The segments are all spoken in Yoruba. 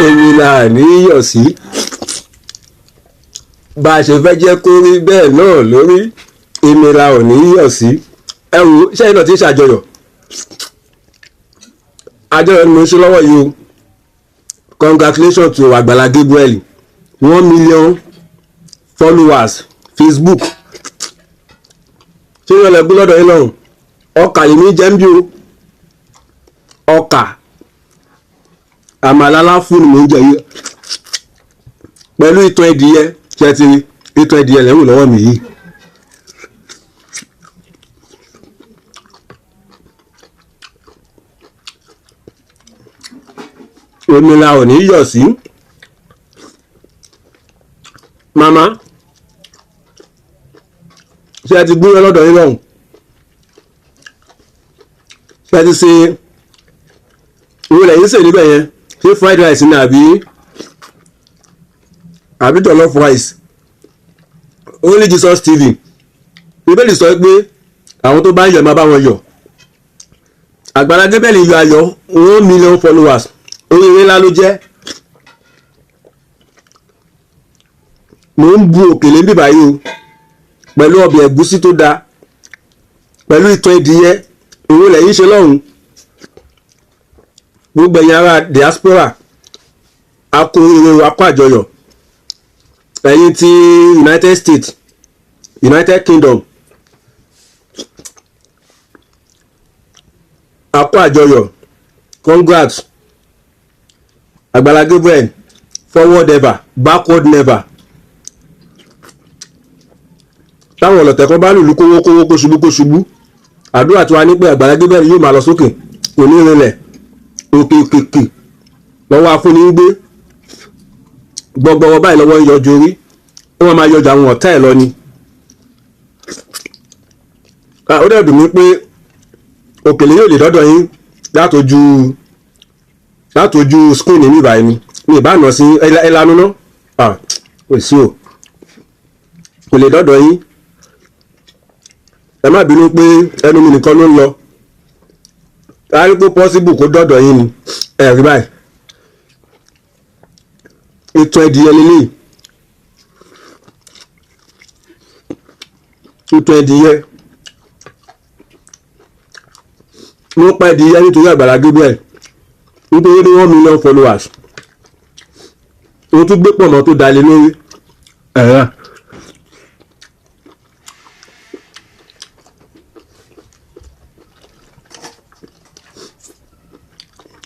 èmi là ní yọ̀ sí bá a ṣe fẹ́ jẹ́ kó rí bẹ́ẹ̀ náà lórí èmi là ò ní yọ̀ sí ẹ wò ṣẹ́yìn náà ti ń ṣàjọyọ̀ àjọyọ̀ ni mo ṣe lọ́wọ́ yìí o congratulations to Àgbàlá Gabriel 1 million followers Facebook ṣé yẹn lẹ gbé lọ́dọ̀ yín lọ́rùn ọkà yìí ní jẹ́ńbí o ọkà àmàlálá fún mi ń jẹ yìí pẹ̀lú ìtàn ẹdìyẹ ṣe ti ìtàn ẹdìyẹ lẹ́wọ̀n lọ́wọ́ mi yìí. omi la ò ní yọ̀ sí màmá ṣé ẹ ti gbúrò lọ́dọ̀ yín lọ́hùn ṣé ẹ ti ṣe ìwé lẹ́yìn sè níbẹ̀ yẹn ṣé fried rice ni àbí jollof rice Only Jesus TV Bíbélì sọ pé àwọn tó bá ń yọ̀ máa bá wọn yọ̀ Àgbàlá Gabriel yọ ayọ̀ 1 million followers oríire ńlá ló jẹ́ mò ń bu òkèlè ń bíbá yìí o pẹ̀lú ọbẹ̀ ẹ̀gúsí tó dáa pẹ̀lú ìtàn ìdíyẹ ìwé lẹ́yìn ṣe lọ́hùn gbogbo ẹ̀yin ará diaspora akó oríire akó àjọyọ̀ ẹ̀yin ti United States United Kingdom akó àjọyọ̀ congrats Àgbàlá Gabriel forward ever backward never táwọn ọlọ̀tẹ̀ kan bá lùlù kówó kó ṣubú àdúrà tí wàá ní pé Àgbàlá Gabriel yóò máa lọ sókè kò ní rinlẹ̀ òkè lọ́wọ́ afúnni gbé gbọgbọwọ báyìí lọ́wọ́ ń yọjú orí wọ́n máa yọjú àwọn ọ̀tá ẹ̀ lọ ni. ó dẹ̀ dùn mí pé òkèlè yóò lè dọ́dọ̀ yín látòjú skul ní ìbáyìí ni ní ìbáná sí ẹlánú náà kò sí o kò lè dọ́dọ̀ yín ẹ má bínú pé ẹnu mi nìkan ló ń lọ rárí pé possible kó dọ́dọ̀ yín ni ẹ̀rí báyìí ìtàn ẹ̀dìyẹ lélẹ́yìí ìtàn ẹ̀dìyẹ ló pa ẹ̀dìyẹ nítorí Àgbàlá Gabriel nítorí ní 1 million followers ó tún gbé pọ̀nmọ́ tó dalẹ̀ lórí ẹ̀rọ.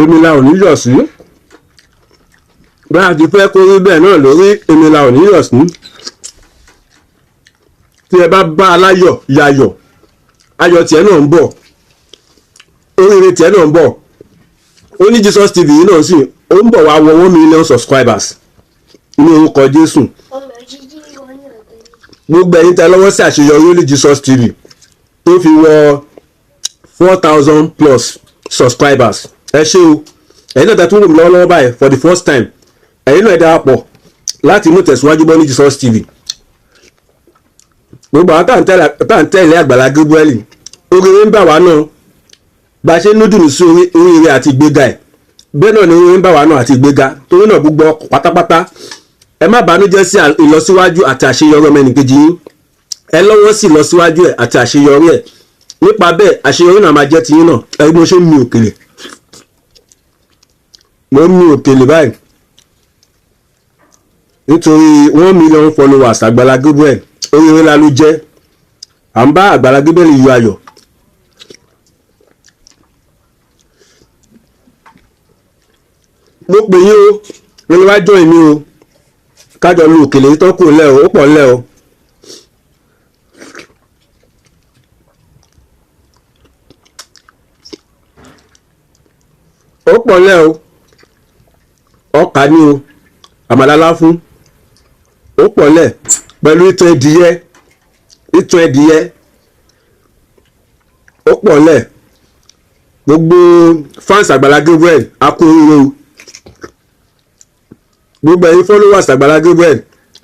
èmi la ò ní yọ̀ sí bá a ti fẹ́ kó rí bẹ́ẹ̀ náà lórí èmi la ò ní yọ̀ sí tí ẹ bá aláyọ̀ yayọ̀ ayọ̀ tiẹ̀ náà ń bọ̀ oríire tiẹ̀ náà ń bọ̀ Only Jesus TV yìí náà sì ó ń bọ̀ wá wọ 1 million subscribers ní orúkọ Jésù gbogbo ẹ̀yin tẹ́ lọ́wọ́ sí àṣeyọrí Only Jesus TV tó fi wọ 4,000 plus subscribers ẹ ṣé o ẹ̀yin náà tún wò mí lọ́wọ́ báyìí for the first time ẹ̀yin náà ẹ darapọ̀ láti mú tẹ̀síwájú bọ́ ní Jesus TV gbogbo àwọn tá à ń tẹ̀lé Àgbàlá Gabriel oríire ń bà wá náà bá a ṣe ń núdùnú sí oríire àti ìgbéga ẹ̀ bẹ́ẹ̀ náà ni oríire ń bà wá náà àti ìgbéga torí náà gbogbo pátápátá ẹ má bànújẹ́ sí ìlọsíwájú àti àṣeyọrí ọmọ ẹnìkejì yín ẹ lọ́wọ́ sí ìlọsíwájú ẹ̀ àti àṣeyọrí ẹ̀ nípa bẹ́ẹ̀ àṣeyọrí náà máa jẹ́ tiyín náà ẹ bí mo ṣe ń mi òkèlè mo ń mi òkèlè báyìí nítorí 1 million followers Àgbàlá Gabriel oríire ńlá ló jẹ́ à ń bá Àgbàlá Gabriel yọ ayọ̀ mo pè yín o nínú wájú èmi o kájọ lu òkèlè tó kù ńlẹ̀ o ó pọ̀ ńlẹ̀ o ó pọ̀ ńlẹ̀ o ọkà ní o àmàlálá fún ó pọ̀ ńlẹ̀ pẹ̀lú ìtàn ẹ̀dìyẹ ó pọ̀ ńlẹ̀ gbogbo fans Àgbàlá Gabriel a kú oríire o gbogbo ẹ̀yin followers Àgbàlá Gabriel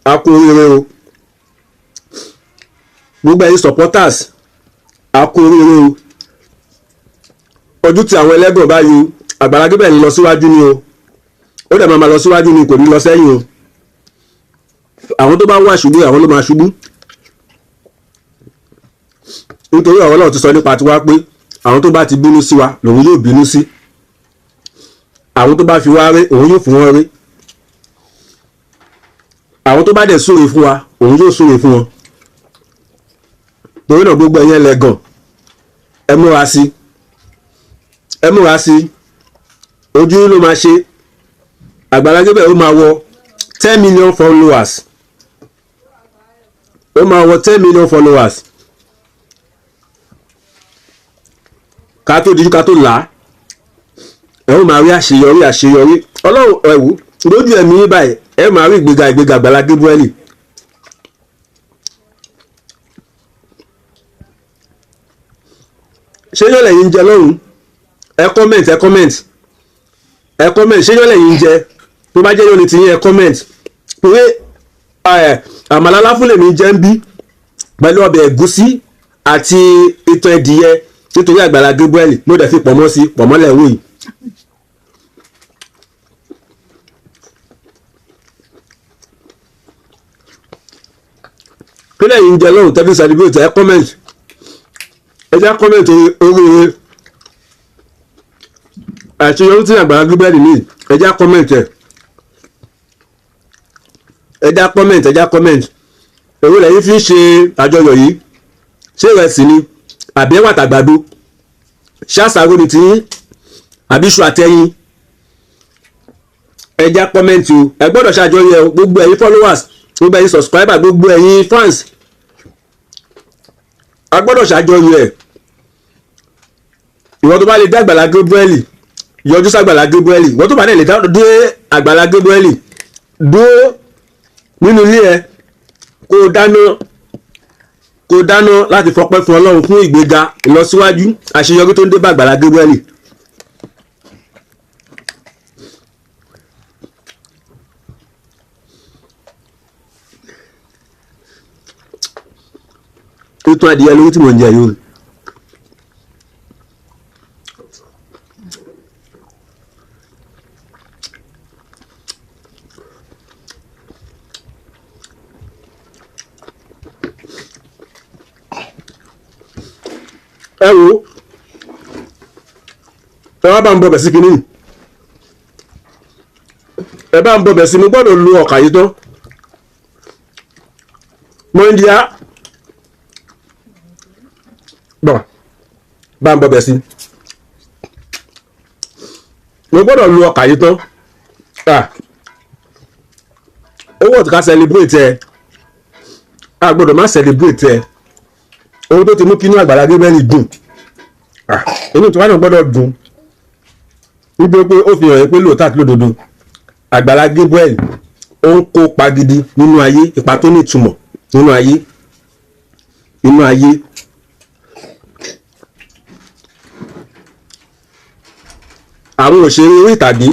a kú oríire o gbogbo ẹ̀yin supporters a kú oríire o ojú ti àwọn ẹlẹ́gàn báyìí Àgbàlá Gabriel lọ síwájú ni o ó dẹ̀ máa lọ síwájú ni kò ní lọ sẹ́yìn o. Àwọn tó bá wà ṣubú àwọn ló máa ṣubú. Nítorí ọ̀rọ̀ Ọlọ́run ti sọ nípa tiwa pé àwọn tó bá ti bínú sí wa lòun yóò bínú sí. Àwọn tó bá fi wá ré òun yóò fún wọn ré. Àwọn tó bá dẹ̀ súre fún wa òun yóò súre fún wọn. Torí náà gbogbo ẹ̀yin ẹlẹ́gàn ẹ múra sí, ẹ múra sí, ojú ló máa ṣe. Àgbàlá Gabriel ó máa wọ 10 million followers, ó máa wọ 10 million followers ká tó dijú ká tó là ẹ ó máa rí àṣeyọrí Ọlọ́run ẹ̀wù lójú ẹ̀mí báyìí ẹ máa rí ìgbéga Àgbàlá Gabriel. ṣé yọ́ lẹ́yìn jẹ lọ́rùn? Ẹ comment ṣé yọ́ lẹ́yìn jẹ? Tó bá jẹ́ yọ́ ni ti yín ẹ comment. Pé àmàlà láfúnlẹ̀ mi jẹ́ ń bí pẹ̀lú ọbẹ̀ ẹ̀gúsí àti ìtàn ẹ̀dìyẹ nítorí Àgbàlá Gabriel ló dẹ̀ fi pọ̀mọ́ sí pọ̀mọ́lẹ̀ wò yìí. Kí lẹ́yìn jẹ lọ́rùn tẹ́bí celebrate ẹ comment. Ẹ jẹ́ comment oríire àṣeyọrí tí Àgbàlá Gabriel ní ẹ jẹ́ comment ẹ̀. Ẹ já comment èrò lẹ́yìn fi ń ṣe àjọyọ̀ yìí. Ṣé ìrẹsì ni àbí ẹ̀wà tàgbàdo? Ṣàṣàrò ni tiyín àbí iṣu àtẹyin? Ẹ já comment o. Ẹ gbọ́dọ̀ ṣàjọyọ̀ o, gbogbo ẹ̀yin followers, gbogbo ẹ̀yin subscriber, gbogbo ẹ̀yin fans. A gbọ́dọ̀ ṣàjọyọ̀ ẹ̀. Ìwọ tó bá lè dé Àgbàlá Gabriel yọjú sí Àgbàlá Gabriel. Ìwọ tó bá lè dé Àgbàlá Gabriel dúró nínú ilé ẹ kó dáná láti fọpẹ́ fún Ọlọ́run fún ìgbéga ìlọsíwájú àṣeyọrí tó ń dé bá Àgbàlá Gabriel. Ìtàn adìyẹ lórí tí mò ń jẹ yóò. Ẹ wo ẹ wá bá ń bọbẹ̀ sí kinní ẹ bá ń bọbẹ̀ sí mo gbọ́dọ̀ lo ọkà yìí tán mo ń di á bọ̀ bá ń bọbẹ̀ sí mo gbọ́dọ̀ lo ọkà yìí tán owó tí ká celebrate ẹ a gbọ́dọ̀ má celebrate ẹ ohun tó ti mú kínú Àgbàlá Gabriel dùn inú tí wọ́n náà gbọ́dọ̀ dùn wípé pé ó fi hàn pé lóòótọ́ àti lódodo Àgbàlá Gabriel ó ń kópa gidi nínú ayé, ipa tó ní ìtumọ̀ nínú ayé. Àwọn òṣèré orí ìtàgé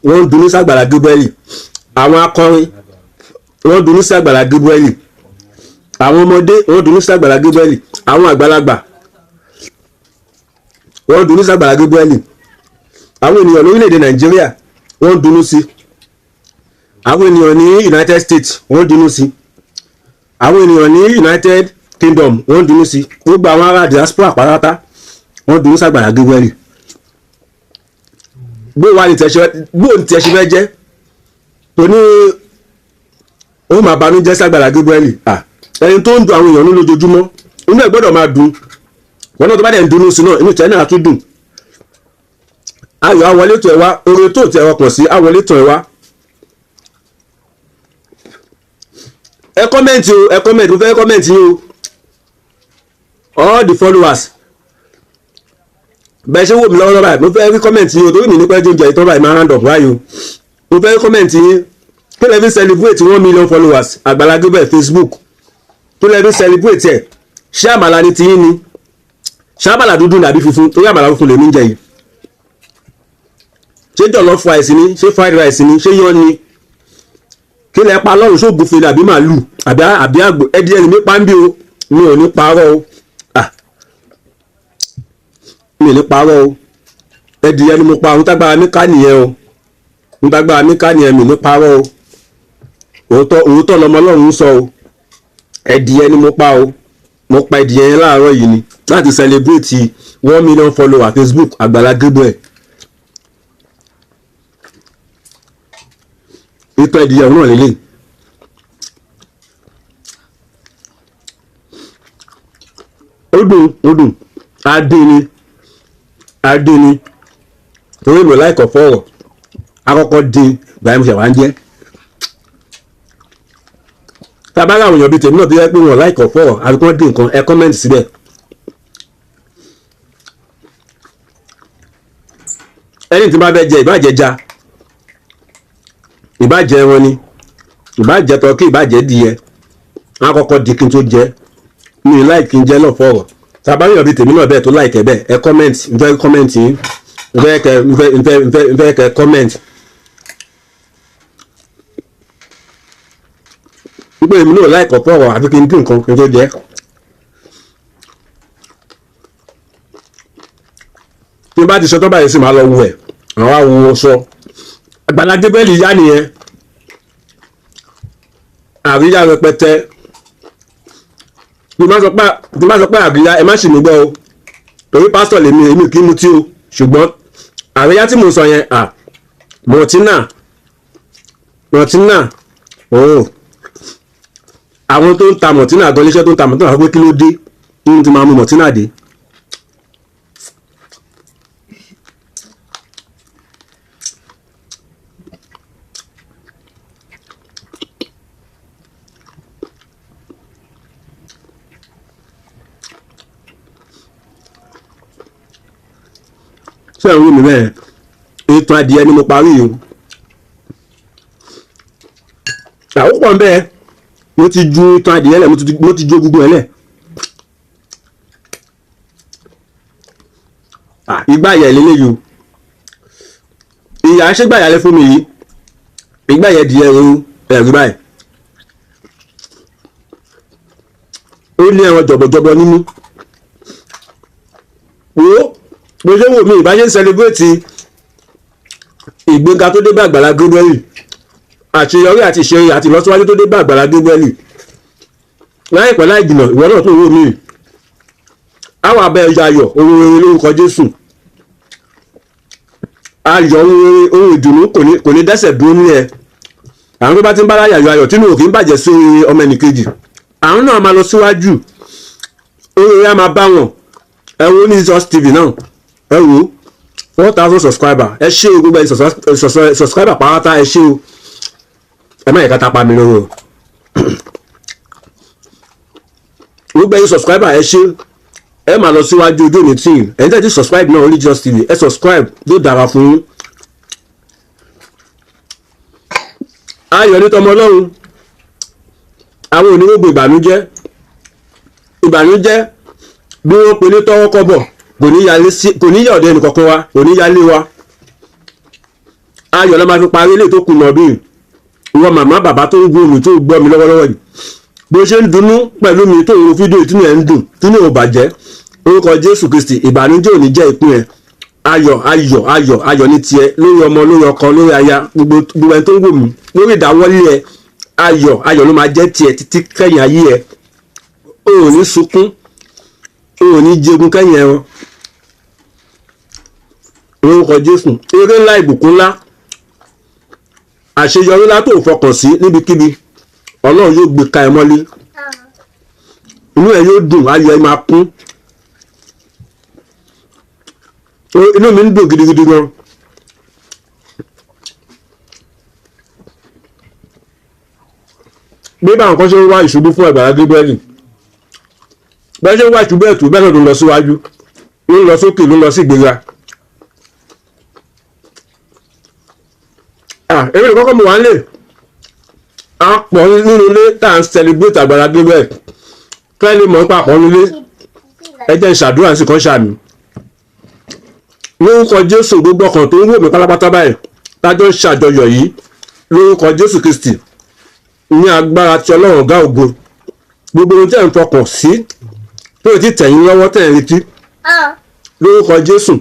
wọ́n ń dunú sí Àgbàlá Gabriel, àwọn akọrin wọ́n ń dunú sí Àgbàlá Gabriel, àwọn ọmọdé wọ́n dunú sí Àgbàlá Gabriel, àwọn àgbàlagbà wọ́n dunú sí Àgbàlá Gabriel, àwọn ènìyàn lórílẹ̀‐èdè Nàìjíríà wọ́n dunú sí, àwọn ènìyàn ní United States wọ́n dunú sí, àwọn ènìyàn ní United Kingdom wọ́n dunú sí, gbogbo àwọn ará diaspora pátá wọ́n dunú sí Àgbàlá Gabriel. Bó wà ní tiẹ̀ ṣe fẹ́ jẹ́ tó ní ó máa banújẹ́ sí Àgbàlá Gabriel. Ẹni tó ń dùn àwọn èèyàn ní lójoojúmọ́ inú ẹ̀ gbọ́dọ̀ máa dùn. Wọn náà tó bá dẹ̀ ń dunú sí náà inú tiẹ̀ náà tún dùn. Ayọ̀ àwọlé tó ẹ wá, oore tó tẹ ọkàn sí àwọlé tó ẹ wá. Ẹ kọ́mẹ̀ntì o, ẹ kọ́mẹ̀ntì, mo fẹ́ kọ́mẹ̀ntì yín o. All the followers bẹ́ẹ̀ ṣe wò mí lọ́wọ́ báyìí mo fẹ́ rí kọ́mẹ̀ntì yín o torí mi nípa ẹjọ́ ìjẹ́ ìtọ́ báyìí máa round up báyìí o. Mo fẹ́ rí kọ́mẹ̀ntì yín kí lè fi celebrate 1 million followers Àgbàlá Gabriel Facebook, kí lè fi celebrate ẹ̀. Ṣé àmàlà ni tiyín ni? Ṣé àmàlà dúdú nàbí funfun? Torí àmàlà funfun lèmi ń jẹ yìí. Ṣé jollof rice ni? Ṣé fried rice ni? Ṣé yán ni? Kí lẹ pa lọ́rùn ṣó gùnfẹ̀ àbí màálù àbí àgbò? Ẹdí ẹni mi pa ń bí o, mi ò ní parọ́ o. Mi ò ní parọ́ o. Ẹdí ẹni mo pa ohun tágbára mi ká nìyẹn o. nígbàgbà mi ká ní ẹ̀mí ní parọ́ o òótọ́ lọmọ Ọlọ́run ń sọ o ẹ̀dìyẹ ni mo pa o mo pa ẹ̀dìyẹ yẹn láàárọ̀ yìí ni láti celebrate 1 million follower Facebook Àgbàlá Gabriel. ìtàn ẹ̀dìyẹ náà lélẹ̀. ó dùn adé ni torí mi ò láìkọ̀ fọ́ọ̀rọ̀ akọ́kọ́ dín gbàyẹn mo ṣe wá ń jẹ́ tàbá láwọn èèyàn bíi tèmi náà tó yẹ pé wọn láìkọ̀ fọ́ọ̀rọ̀ àbí kán dín nǹkan ẹ kọ́mẹ́ǹtì síbẹ̀. ẹni tí bá fẹ́ jẹ ìbàjẹ́ ìbàjẹ́ wọn ni ìbàjẹ́ tọ́kí ìbàjẹ́ díẹ̀ wọn akọ́kọ́ di kí n tó jẹ mi láì kí n jẹ náà fọ́ọ̀rọ̀ tàbá láwọn èèyàn bíi tèmi náà bẹ́ẹ̀ tó láìkẹ́ bẹ́ẹ̀ ẹ kọ́mẹ́ǹtì n fẹ́ kọ́mẹ́ǹtì yín n fẹ́ kẹ́ kọ́mẹ́ǹtì. wípé èmi náà láìkọ̀ fọ́ọ̀rọ̀ àfi kí n dín nǹkan kí n tó jẹ́. tí n bá ti sọ tó báyìí sì máa lọ wù ẹ̀ àwọn awo sọ Àgbàlá Gabriel yá nìyẹn àríyá rẹpẹtẹ tí n bá sọ pé àríyá ẹ má sì mí gbọ́ o torí pásítọ̀ lèmi kì í mutí o ṣùgbọ́n àríyá tí mo sọ yẹn mọ̀tínà ooo àwọn tó ń ta mọ̀tínà gan iléeṣẹ́ tó ń ta mọ̀tínà wọ́n pé kí ló dé ní ti máa mú mọ̀tínà dé. ṣé ẹ̀rù mi bẹ́ẹ̀ ètò adìẹ ni mo parí o àwọn pọ̀ ń bẹ́ẹ̀ mo ti ju ìtàn adìyẹ lẹ̀ mo ti jó gbogbo ẹ̀ lẹ̀. ìgbà yẹ lélẹ́yìí o ìyá ṣégbà yà lẹ́ fún mi yìí ìgbà yẹ di ẹ̀rù báyìí ó ní ẹran jọ̀bọ̀jọ̀bọ̀ nínú wo bó ṣe wò mí ìbáṣe ń celebrate ìgbéga tó dé bá Àgbàlá Gabriel àṣeyọrí àti ìṣeré àti ìlọsíwájú tó dé bá Àgbàlá Gabriel láìpẹ́ láì jìnnà ìwọ náà tó wò mí àwọn abẹ́ ẹja ayọ̀ ohun rere lórúkọ Jésù ayọ̀ ohun ìdùnnú kò ní dẹ́sẹ̀ dúró ní ẹ àwọn tó bá ti ń bára yàyọ̀ ayọ̀ tínú òkè ń bàjẹ́ sí ọmọ ẹnìkejì àwọn náà máa lọ síwájú ohun rere á máa bá wọn ẹ wo ní Jesus TV náà ẹ wo 4,000 subscriber ẹ ṣé o gbogbo ẹ subscriber pàápàá ẹ ṣé o ẹ má yẹ ká tapa mi lọ́wọ́ gbogbo ẹ̀yin subscriber ẹ ṣé ẹ máa lọ síwájú ojú òní tí ẹ̀yin tẹ́ ti subscribe náà orí Jesus TV ẹ subscribe ló dára fún yín. ayọ̀ ní tọmọ Ọlọ́run àwọn oníwògbò ìbànújẹ́ bí wọ́n pe ní tọ́wọ́ kọ́bọ̀ kò ní yà ọ̀dẹ́ ẹnìkankan wa kò ní yálé wa ayọ̀ la máa fi parí ilé tó kù náà bíi ìwọ màmá bàbá tó ń gbọ́ mi tó gbọ́ mi lọ́wọ́lọ́wọ́ yìí bó ṣe ń dunnú pẹ̀lú mi tó ń wo fídíò tí ẹ̀ ń dùn tí ní ò bàjẹ́ orúkọ Jésù Kristi ìbànújẹ́ ò ní jẹ́ ìpín ẹ̀ ayọ̀ ní tiẹ̀ lórí ọmọ lórí ọkọ lórí aya gbogbo ẹni tó ń wò mí lórí ìdáwọ́lé ẹ ayọ̀ ló máa jẹ́ tiẹ̀ títí kẹ́yìn ayé ẹ o ò ní sunkún o ò ní jẹgun kẹ́yìn ẹ wọn orúkọ Jésù eré ńlá ìbùkún ńlá àṣeyọrí ńlá tó fọkàn sí níbikíbi Ọlọ́run yóò gbé ka ẹ mọ́lé inú ẹ yóò dùn ayọ̀ ẹ máa kún inú mi ń dùn gidigidi gan bí báwọn kan ṣe ń wá ìṣubú fún Àgbàlá Gabriel bẹ́ẹ̀ ṣe ń wá ìṣubú ẹ̀tù bẹ́ẹ̀ náà ló ń lọ síwájú ló ń lọ sókè ló ń lọ sí ìgbéga. èmi nìkan kọ́ mo wà ń lè a pọ̀ nínú ilé tá à ń celebrate Àgbàlá Gabriel fẹ́ẹ́ lè mọ̀ nípa àpọ̀ nílé ẹ jẹ́ ìṣàdúrà sí kan ṣàmì lórúkọ Jésù gbogbo ọkàn tó ń wò mí pátápátá báyìí tájọ́ ń ṣàjọyọ̀ yìí lórúkọ Jésù Kristi ní agbára tí Ọlọ́run ọ̀gá ògo gbogbo ohun tẹ́ ń fọkàn sí tó ti tẹ̀yìn lọ́wọ́ tẹ̀ ń retí lórúkọ Jésù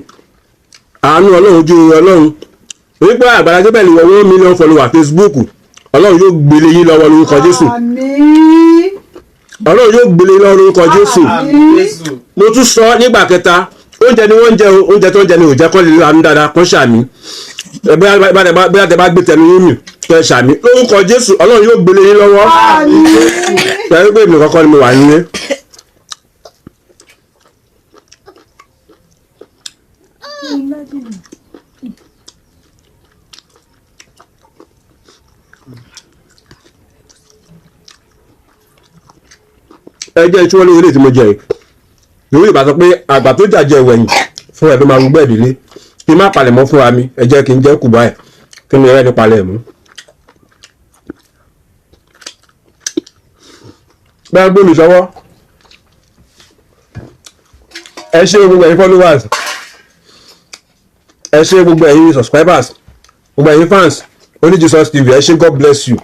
àánú Ọlọ́run ojú Ọlọ́run wípé Àgbàlá Gabriel wọ 1 million follower Facebook ọlọ́run yóò gbélé yín lọ́wọ́ lórúkọ Jésù. ọlọ́run yóò gbélé yín lọ́wọ́ lórúkọ Jésù. mo tún sọ nígbà kẹta oúnjẹ ni wọ́n ń jẹ oúnjẹ tó ń jẹ ni ò jẹ́ kọ́ lè lánú dáadáa kọ́ ṣàmì bóyá tẹ bá gbé tẹnu yín mì kẹ́ ṣàmì lórúkọ Jésù ọlọ́run yóò gbélé yín lọ́wọ́. ṣe pé èmi kọ́kọ́ ni mo wà nílé. ẹ jẹ́ ìṣúwọ́ lórí ilé tí mo jẹ yìí lórí ìbá sọ pé àgbà tó jàjẹ ìwẹ̀yìn fún ẹ̀ ló máa gbẹ́ ìdílé kí n má palẹ̀ mọ́ fúnra mi ẹ jẹ́ kí n jẹ́ kùbá ẹ̀ kí ni ẹ̀rẹ́ ní palẹ̀ mú. bẹ́ẹ̀ gbé mi sọ́wọ́ ẹ ṣé gbogbo ẹ̀yin followers ẹ ṣé gbogbo ẹ̀yin subscribers gbogbo ẹ̀yin fans Only Jesus TV ẹ ṣé God bless you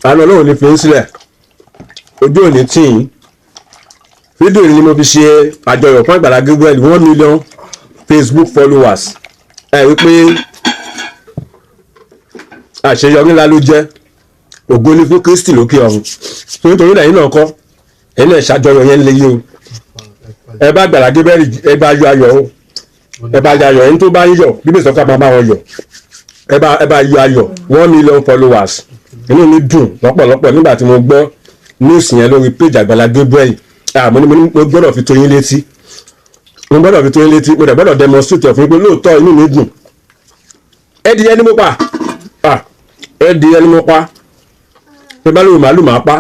àná Ọlọ́run ní fi ń sílẹ̀ ojú òní tí yín fídíò yìí ni mo fi ṣe àjọyọ̀ fún Àgbàlá Gabriel 1 million Facebook followers ẹ rí pé àṣeyọrí ńlá ló jẹ́ ògo ni fún Kristi lókè ọ̀run nítorí lẹ́yìn náà kọ́ ẹ̀yin náà ṣàjọyọ̀ yẹn lé yé o ẹ bá Àgbàlá Gabriel ẹ bá yọ ayọ̀ o ẹ bá yọ ayọ̀ ẹni tó bá ń yọ̀ bíbélì sọ ká máa bá wọn yọ̀ ẹ bá yọ ayọ̀ 1 million followers inú mi dùn lọ́pọ̀lọpọ̀ nígbà tí mo gbọ́ news yẹn lórí page Àgbàlá Gabriel mo gbọ́dọ̀ fi tó yín létí mo dẹ̀ gbọ́dọ̀ demonstrate ẹ̀ fún pé lóòótọ́ inú mi dùn ẹdìyẹ ni mo pa ẹdìyẹ ni mo pa pé bá lóun màálù máa pa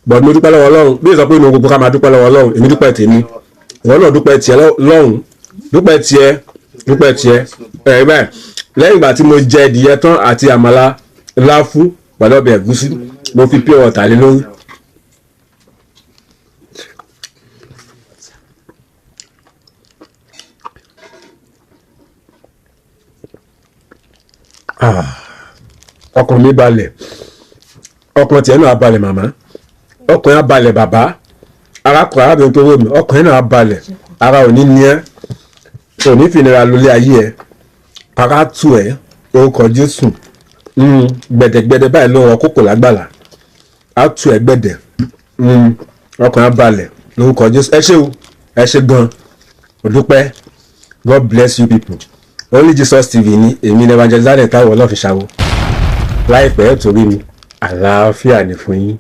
bọ̀dù mo dúpẹ́ lọ́wọ́ Ọlọ́run bí ìsọ pé inú gbogbo ká máa dúpẹ́ lọ́wọ́ Ọlọ́run èmi dúpẹ́ tèmi ìwọ náà dúpẹ́ tiẹ̀ lọ́hùn dúpẹ́ tiẹ̀ ẹ̀ bẹ́ẹ̀ lẹ́yìn ìgbà tí mo jẹ ẹdìyẹ tán àti àmàlà láfú pẹ̀lú ọbẹ̀ ẹ̀gúsí mo fi pure water lé lórí. ọkàn mi balẹ̀ ọkàn tiẹ̀ náà balẹ̀ màmá ọkàn yẹn balẹ̀ bàbá arákùnrin arábìnrin tó wò mí ọkàn yẹn náà balẹ̀ ara ò ní ní ẹ́ ò ní fìnira lólé ayé ẹ̀ ara tù ẹ́ orúkọ Jésù gbẹ̀dẹ̀gbẹ̀dẹ̀ báyìí ló rọ kókò lágbàlá á tù ẹ́ gbẹ̀dẹ̀ ọkàn yẹn balẹ̀ lórúkọ Jésù ẹ ṣé o ẹ ṣé gan o dúpẹ́ God bless you people. Only Jesus TV ní èmi ní Evangelist Daniel Táíwò Ọlọ́runfiṣàwò láìpẹ́ torí mi àlàáfíà ní fún yín.